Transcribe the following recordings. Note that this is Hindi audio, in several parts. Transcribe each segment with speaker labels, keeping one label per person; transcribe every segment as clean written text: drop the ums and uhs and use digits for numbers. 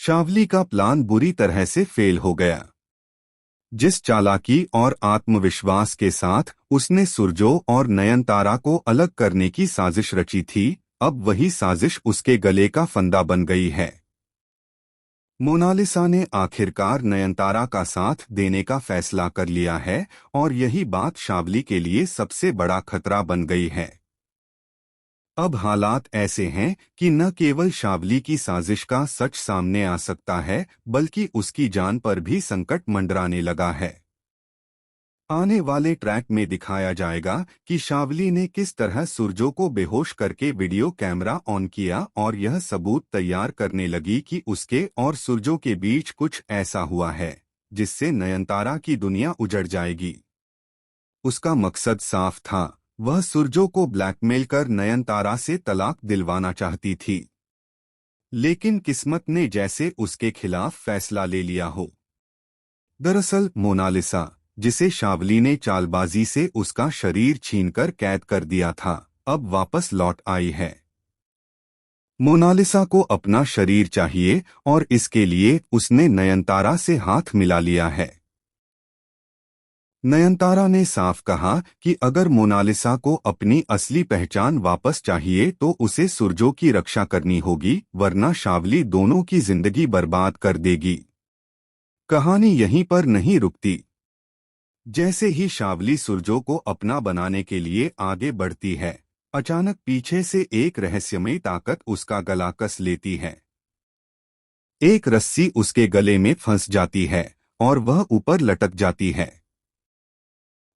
Speaker 1: शावली का प्लान बुरी तरह से फेल हो गया। जिस चालाकी और आत्मविश्वास के साथ उसने सुरजो और नयनतारा को अलग करने की साजिश रची थी, अब वही साजिश उसके गले का फंदा बन गई है। मोनालिसा ने आखिरकार नयनतारा का साथ देने का फैसला कर लिया है और यही बात शावली के लिए सबसे बड़ा खतरा बन गई है। अब हालात ऐसे हैं कि न केवल शावली की साजिश का सच सामने आ सकता है, बल्कि उसकी जान पर भी संकट मंडराने लगा है। आने वाले ट्रैक में दिखाया जाएगा कि शावली ने किस तरह सुरजो को बेहोश करके वीडियो कैमरा ऑन किया और यह सबूत तैयार करने लगी कि उसके और सुरजो के बीच कुछ ऐसा हुआ है जिससे नयनतारा की दुनिया उजड़ जाएगी। उसका मकसद साफ था, वह सुरजो को ब्लैकमेल कर नयनतारा से तलाक दिलवाना चाहती थी। लेकिन किस्मत ने जैसे उसके खिलाफ फैसला ले लिया हो। दरअसल मोनालिसा, जिसे शावली ने चालबाजी से उसका शरीर छीनकर कैद कर दिया था, अब वापस लौट आई है। मोनालिसा को अपना शरीर चाहिए और इसके लिए उसने नयनतारा से हाथ मिला लिया है। नयनतारा ने साफ कहा कि अगर मोनालिसा को अपनी असली पहचान वापस चाहिए तो उसे सुरजो की रक्षा करनी होगी, वरना शावली दोनों की जिंदगी बर्बाद कर देगी। कहानी यहीं पर नहीं रुकती। जैसे ही शावली सुरजो को अपना बनाने के लिए आगे बढ़ती है, अचानक पीछे से एक रहस्यमयी ताकत उसका गला कस लेती है। एक रस्सी उसके गले में फंस जाती है और वह ऊपर लटक जाती है।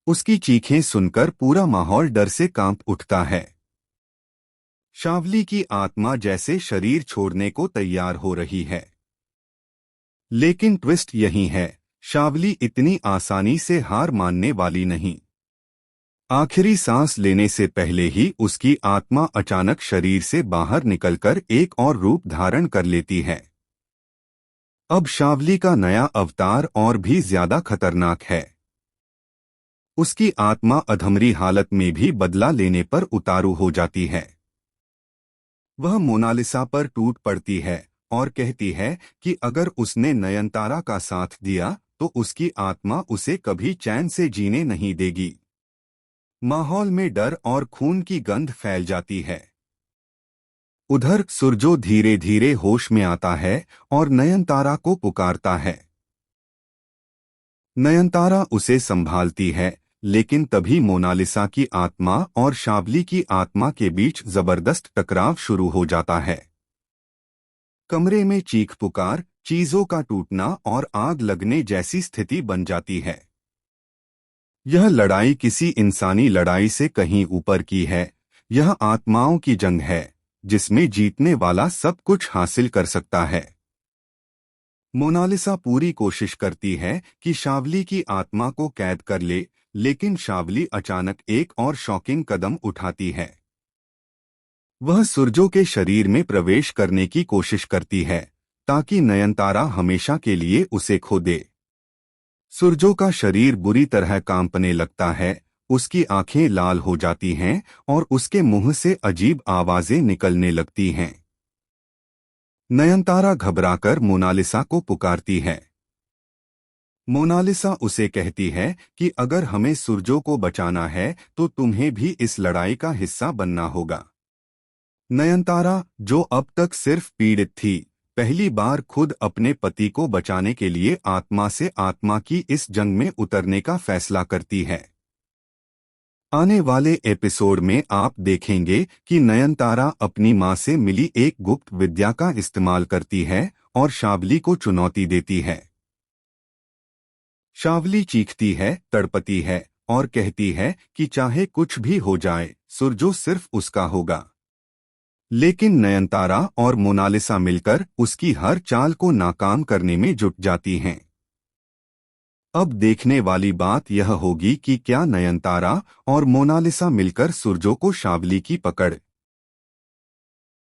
Speaker 1: उसकी चीखें सुनकर पूरा माहौल डर से कांप उठता है। शावली की आत्मा जैसे शरीर छोड़ने को तैयार हो रही है। लेकिन ट्विस्ट यही है, शावली इतनी आसानी से हार मानने वाली नहीं। आखिरी सांस लेने से पहले ही उसकी आत्मा अचानक शरीर से बाहर निकलकर एक और रूप धारण कर लेती है। अब शावली का नया अवतार और भी ज्यादा खतरनाक है। उसकी आत्मा अधमरी हालत में भी बदला लेने पर उतारू हो जाती है। वह मोनालिसा पर टूट पड़ती है और कहती है कि अगर उसने नयनतारा का साथ दिया तो उसकी आत्मा उसे कभी चैन से जीने नहीं देगी। माहौल में डर और खून की गंध फैल जाती है। उधर सुरजो धीरे धीरे होश में आता है और नयनतारा को पुकारता है। नयनतारा उसे संभालती है, लेकिन तभी मोनालिसा की आत्मा और शावली की आत्मा के बीच जबरदस्त टकराव शुरू हो जाता है। कमरे में चीख पुकार, चीजों का टूटना और आग लगने जैसी स्थिति बन जाती है। यह लड़ाई किसी इंसानी लड़ाई से कहीं ऊपर की है। यह आत्माओं की जंग है, जिसमें जीतने वाला सब कुछ हासिल कर सकता है। मोनालिसा पूरी कोशिश करती है कि शावली की आत्मा को कैद कर ले, लेकिन शावली अचानक एक और शॉकिंग कदम उठाती है। वह सुरजो के शरीर में प्रवेश करने की कोशिश करती है, ताकि नयनतारा हमेशा के लिए उसे खो दे। सुरजो का शरीर बुरी तरह कांपने लगता है, उसकी आंखें लाल हो जाती हैं और उसके मुंह से अजीब आवाजें निकलने लगती हैं। नयनतारा घबराकर मोनालिसा को पुकारती है। मोनालिसा उसे कहती है कि अगर हमें सुरजो को बचाना है तो तुम्हें भी इस लड़ाई का हिस्सा बनना होगा। नयनतारा, जो अब तक सिर्फ पीड़ित थी, पहली बार खुद अपने पति को बचाने के लिए आत्मा से आत्मा की इस जंग में उतरने का फैसला करती है। आने वाले एपिसोड में आप देखेंगे कि नयनतारा अपनी मां से मिली एक गुप्त विद्या का इस्तेमाल करती है और शावली को चुनौती देती है। शावली चीखती है, तड़पती है और कहती है कि चाहे कुछ भी हो जाए, सुरजो सिर्फ उसका होगा। लेकिन नयनतारा और मोनालिसा मिलकर उसकी हर चाल को नाकाम करने में जुट जाती हैं। अब देखने वाली बात यह होगी कि क्या नयनतारा और मोनालिसा मिलकर सुरजो को शावली की पकड़